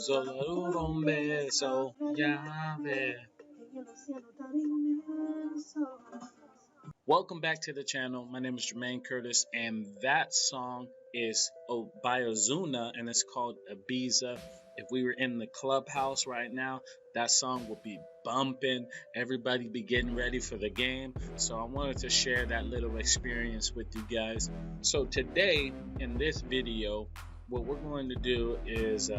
Solo un beso, llave. Welcome back to the channel. My name is Jermaine Curtis, and that song is by Ozuna, and it's called Ibiza. If we were in the clubhouse right now, that song would be bumping. Everybody be getting ready for the game. So I wanted to share that little experience with you guys. So today, in this video, what we're going to do is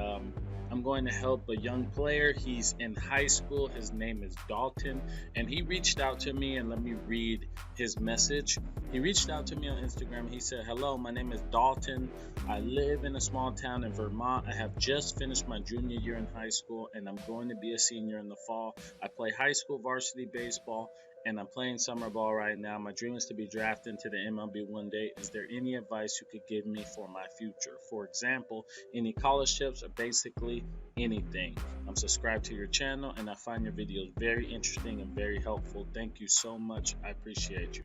I'm going to help a young player. He's in high school. His name is Dalton, and he reached out to me, and let me read his message. He reached out to me on Instagram. He said, "Hello, my name is Dalton. I live in a small town in Vermont. I have just finished my junior year in high school, and I'm going to be a senior in the fall. I play high school varsity baseball, and I'm playing summer ball right now. My dream is to be drafted into the MLB one day. Is there any advice you could give me for my future? For example, any college tips or basically anything. I'm subscribed to your channel and I find your videos very interesting and very helpful. Thank you so much. I appreciate you."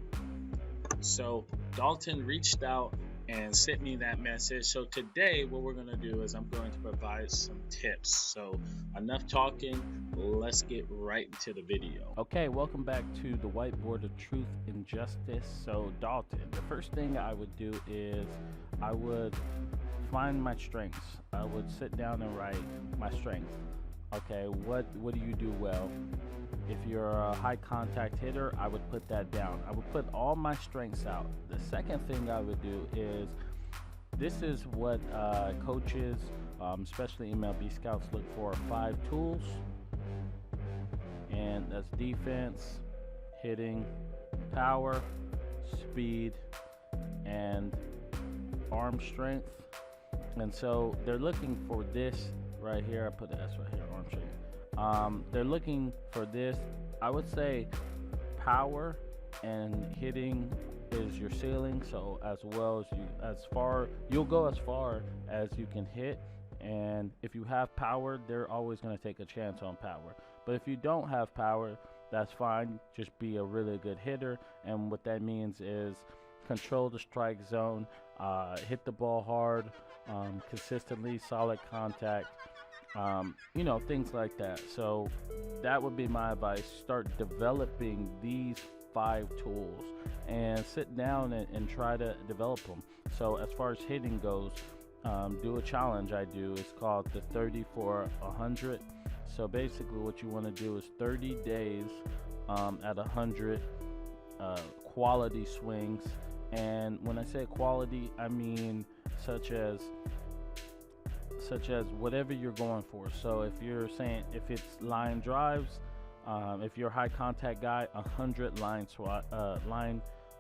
So Dalton reached out and sent me that message. So today what we're going to do is I'm going to provide some tips. So enough talking, let's get right into the video. Okay, welcome back to the whiteboard of truth and justice. So Dalton, the first thing I would do is I would find my strengths. I would sit down and write my strengths. Okay, what do you do well? If you're a high contact hitter, I would put that down. I would put all my strengths out. The second thing I would do is, this is what coaches, especially MLB scouts, look for: 5 tools. And that's defense, hitting, power, speed, and arm strength. And so they're looking for this right here. I put the S right here, arm strength. They're looking for this. I would say power and hitting is your ceiling. So you'll go as far as you can hit. And if you have power, they're always going to take a chance on power. But if you don't have power, that's fine. Just be a really good hitter. And what that means is control the strike zone, hit the ball hard, consistently, solid contact, things like that. So that would be my advice. Start developing these 5 tools and sit down and try to develop them. So as far as hitting goes, do a challenge I do. It's called the 30 for 100. So basically what you want to do is 30 days at 100 quality swings. And when I say quality, I mean such as whatever you're going for. So if it's line drives, if you're a high contact guy, 100 line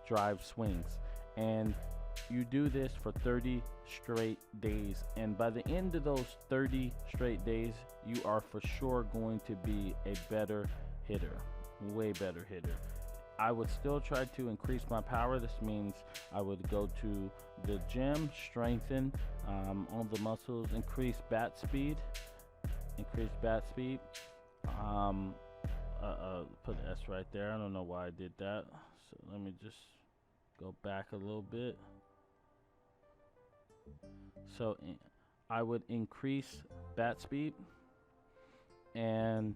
drive swings. And you do this for 30 straight days, and by the end of those 30 straight days, you are for sure going to be a better hitter, way better hitter. I would still try to increase my power. This means I would go to the gym, strengthen all the muscles, increase bat speed. Put S right there. I don't know why I did that. So let me just go back a little bit. So I would increase bat speed, and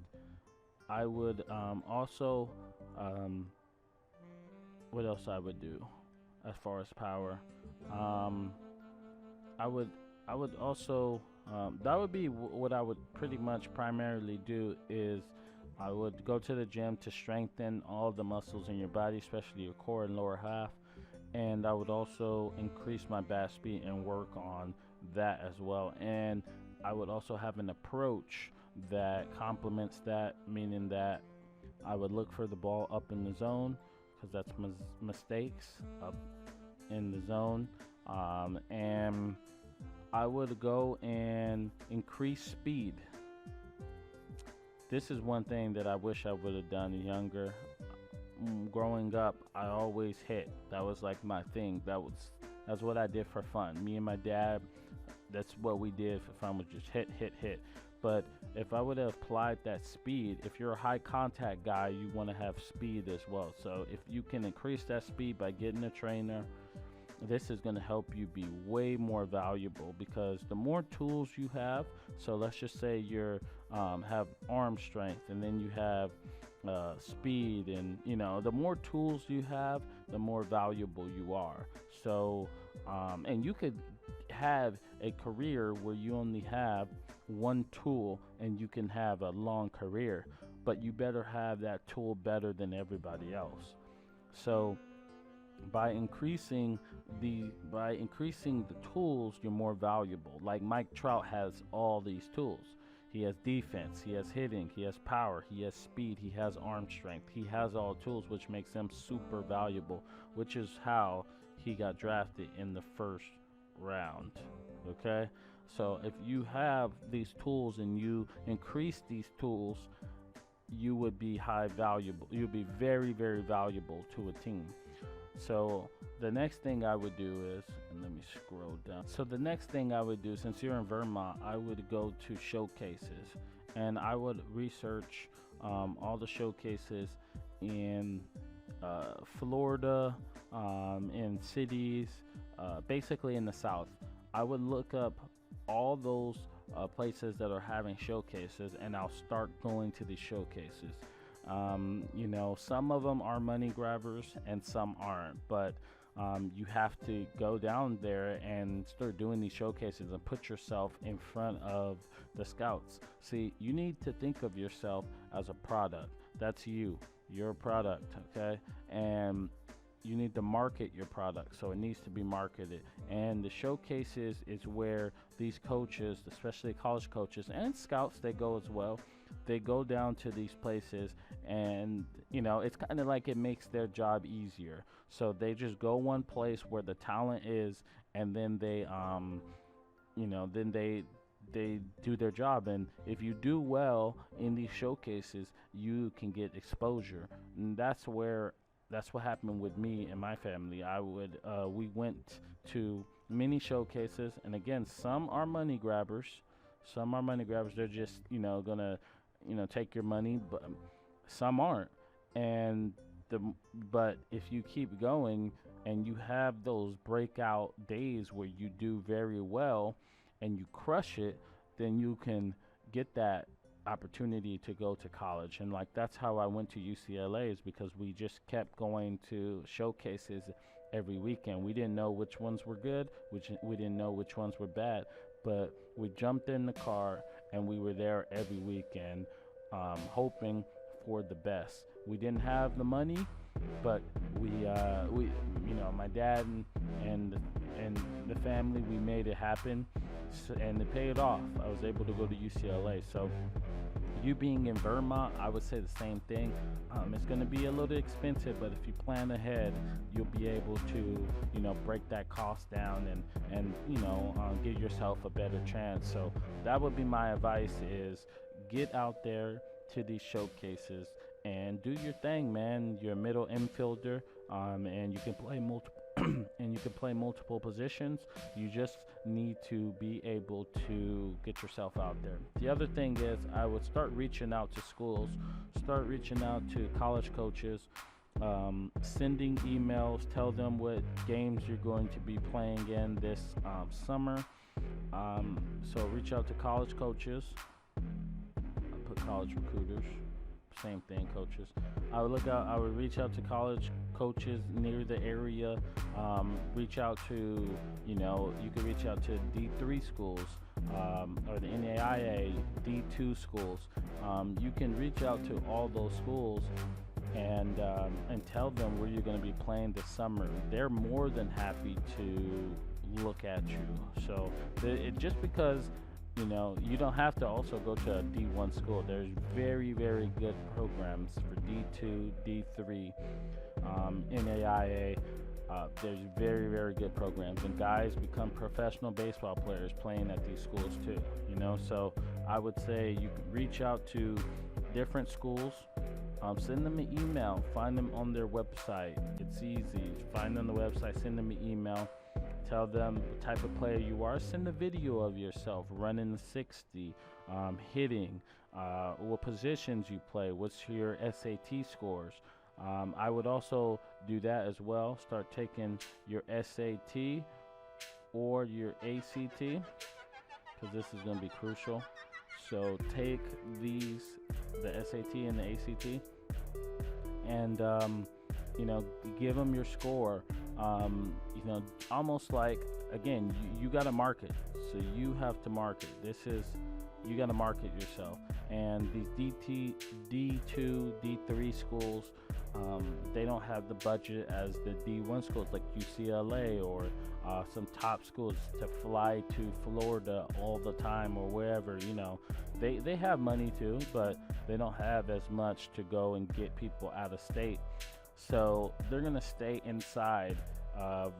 I would also what else I would do as far as power? I would also that would be what I would pretty much primarily do. Is I would go to the gym to strengthen all the muscles in your body, especially your core and lower half. And I would also increase my bat speed and work on that as well. And I would also have an approach that complements that, meaning that I would look for the ball up in the zone, because that's mistakes up in the zone. And I would go and increase speed. This is one thing that I wish I would have done younger. Growing up, I always hit. That was like my thing. That's what I did for fun. Me and my dad, that's what we did for fun, was just hit. But if I would have applied that speed, if you're a high contact guy, you want to have speed as well. So if you can increase that speed by getting a trainer, this is going to help you be way more valuable, because the more tools you have, so let's just say you're have arm strength, and then you have speed, and the more tools you have, the more valuable you are. So and you could have a career where you only have one tool and you can have a long career, but you better have that tool better than everybody else. So by increasing the tools, you're more valuable. Like Mike Trout has all these tools. He has defense, he has hitting, he has power, he has speed, he has arm strength. He has all tools, which makes him super valuable, which is how he got drafted in the first round. Okay? So if you have these tools and you increase these tools, you would be high valuable. You'd be very, very valuable to a team. So the next thing I would do is, and let me scroll down. So the next thing I would do, since you're in Vermont, I would go to showcases, and I would research all the showcases in Florida, in cities, basically in the South. I would look up all those places that are having showcases, and I'll start going to these showcases. Some of them are money grabbers and some aren't, but you have to go down there and start doing these showcases and put yourself in front of the scouts. See, you need to think of yourself as a product. That's you. You're a product, okay? And you need to market your product, so it needs to be marketed. And the showcases is where these coaches, especially college coaches and scouts, they go as well. They go down to these places, and it's kind of like it makes their job easier. So they just go one place where the talent is, and then they do their job. And if you do well in these showcases, you can get exposure. And that's what happened with me and my family. We went to many showcases, and again, some are money grabbers. They're just gonna take your money, but some aren't. But if you keep going and you have those breakout days where you do very well and you crush it, then you can get that opportunity to go to college. And that's how I went to UCLA, is because we just kept going to showcases every weekend. We didn't know which ones were good, we didn't know which ones were bad, but we jumped in the car and we were there every weekend, hoping for the best. We didn't have the money, but we my dad and the family, we made it happen, and it paid off. I was able to go to UCLA. So you being in Vermont, I would say the same thing. It's going to be a little expensive, but if you plan ahead, you'll be able to break that cost down and give yourself a better chance. So that would be my advice, is get out there to these showcases and do your thing, man. You're a middle infielder, and you can play multiple positions. You just need to be able to get yourself out there. The other thing is, I would start reaching out to schools, start reaching out to college coaches, sending emails, tell them what games you're going to be playing in this summer. So reach out to college coaches. I put college recruiters. Same thing, coaches. I would reach out to college coaches near the area. Reach out to, you could reach out to D3 schools, or the NAIA D2 schools. You can reach out to all those schools and tell them where you're going to be playing this summer. They're more than happy to look at you. So just because you don't have to also go to a D1 school. There's very, very good programs for D2, D3, NAIA. There's very, very good programs, and guys become professional baseball players playing at these schools too. So I would say you can reach out to different schools. Send them an email. Find them on their website. It's easy. Find them on the website. Send them an email. Tell them what type of player you are. Send a video of yourself running the 60, hitting, what positions you play, what's your SAT scores. I would also do that as well. Start taking your SAT or your ACT, because this is going to be crucial. So take these, the SAT and the ACT, and give them your score. Almost like, again, you got to market. So you have to market. You got to market yourself. And these D2, D3 schools, they don't have the budget as the D1 schools like UCLA or some top schools to fly to Florida all the time or wherever. They have money too, but they don't have as much to go and get people out of state. So they're gonna stay inside of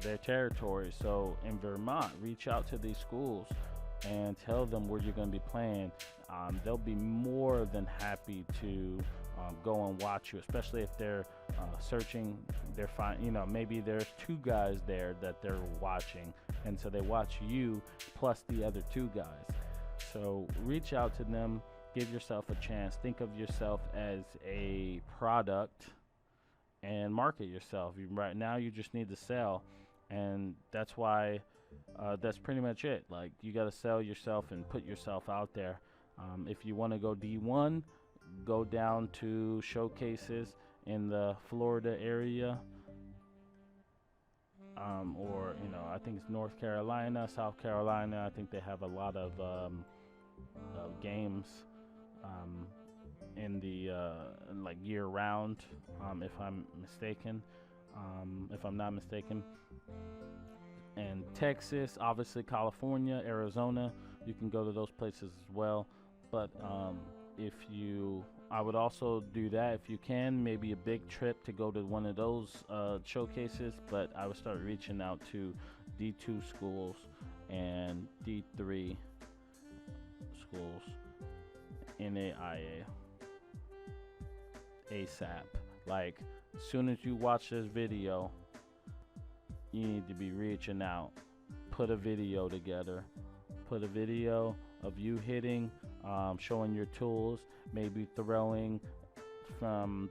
their territory. So in Vermont, reach out to these schools and tell them where you're going to be playing. They'll be more than happy to go and watch you, especially if they're searching. They're fine. Maybe there's two guys there that they're watching, and so they watch you plus the other two guys. So reach out to them. Give yourself a chance. Think of yourself as a product and market yourself. Right now, you just need to sell, and that's why. That's pretty much it. Like, you got to sell yourself and put yourself out there. If you want to go D1, go down to showcases in the Florida area, or I think it's North Carolina, South Carolina. I think they have a lot of games in the like year round, if I'm not mistaken. And Texas, obviously California, Arizona, you can go to those places as well. But I would also do that if you can, maybe a big trip to go to one of those showcases. But I would start reaching out to D2 schools and D3 schools, NAIA, ASAP. Like, as soon as you watch this video, you need to be reaching out. Put a video together. Put a video of you hitting, showing your tools, maybe throwing from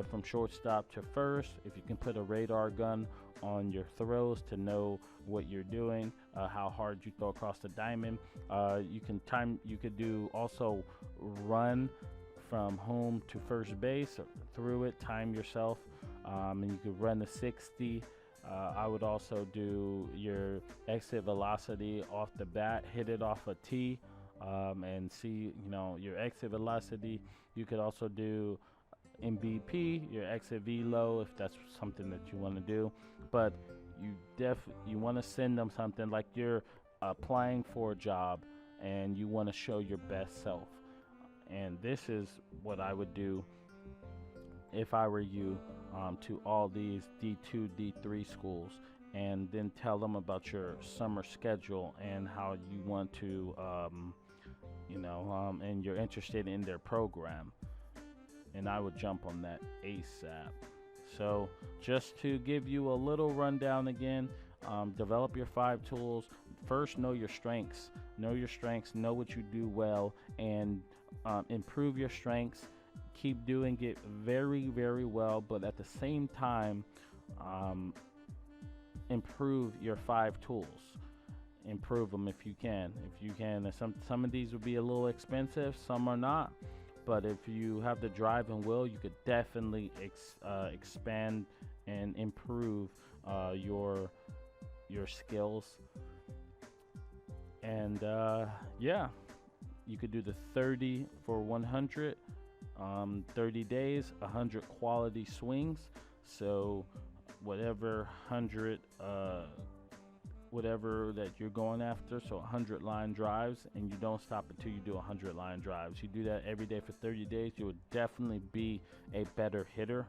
from shortstop to first. If you can put a radar gun on your throws to know what you're doing, how hard you throw across the diamond. You could do also run from home to first base, or through it, time yourself, and you could run the 60. I would also do your exit velocity off the bat, hit it off a tee, and see, your exit velocity. You could also do MVP, your exit velo, if that's something that you want to do. But you want to send them something like you're applying for a job and you want to show your best self. And this is what I would do if I were you, to all these D2, D3 schools, and then tell them about your summer schedule and how you want to, and you're interested in their program. And I would jump on that ASAP. So just to give you a little rundown again, develop your 5 tools. First, know your strengths. Know what you do well, and improve your strengths. Keep doing it very, very well, but at the same time, improve your 5 tools. Improve them if you can. Some of these will be a little expensive, some are not. But if you have the drive and will, you could definitely expand and improve your skills. And you could do the 30 for 100. 30 days, 100 quality swings. So whatever 100, whatever that you're going after, so 100 line drives, and you don't stop until you do 100 line drives. You do that every day for 30 days, you would definitely be a better hitter.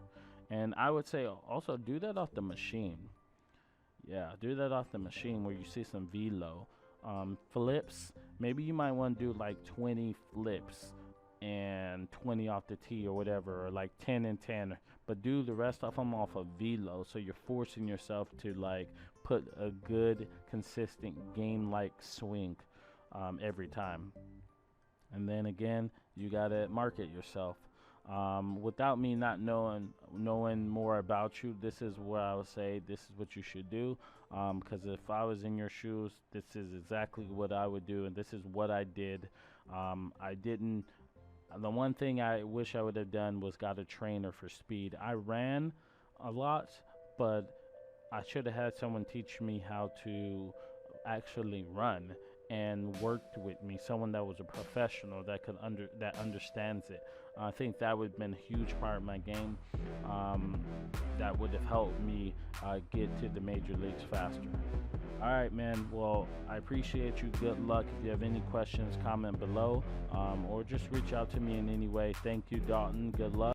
And I would say also do that off the machine. Yeah, do that off the machine where you see some velo. Flips, maybe you might want to do like 20 flips and 20 off the tee or whatever, or like 10 and 10, but do the rest of them off of velo, so you're forcing yourself to like put a good consistent game like swing every time. And then again, you gotta market yourself. Without me not knowing more about you, this is what I would say. This is what you should do. Because if I was in your shoes, this is exactly what I would do, and this is what I did. I didn't. The one thing I wish I would have done was got a trainer for speed. I ran a lot, but I should have had someone teach me how to actually run and worked with me, someone that was a professional that understands it. I think that would have been a huge part of my game. That would have helped me get to the major leagues faster. All right, man. Well, I appreciate you. Good luck. If you have any questions, comment below, or just reach out to me in any way. Thank you, Dalton. Good luck.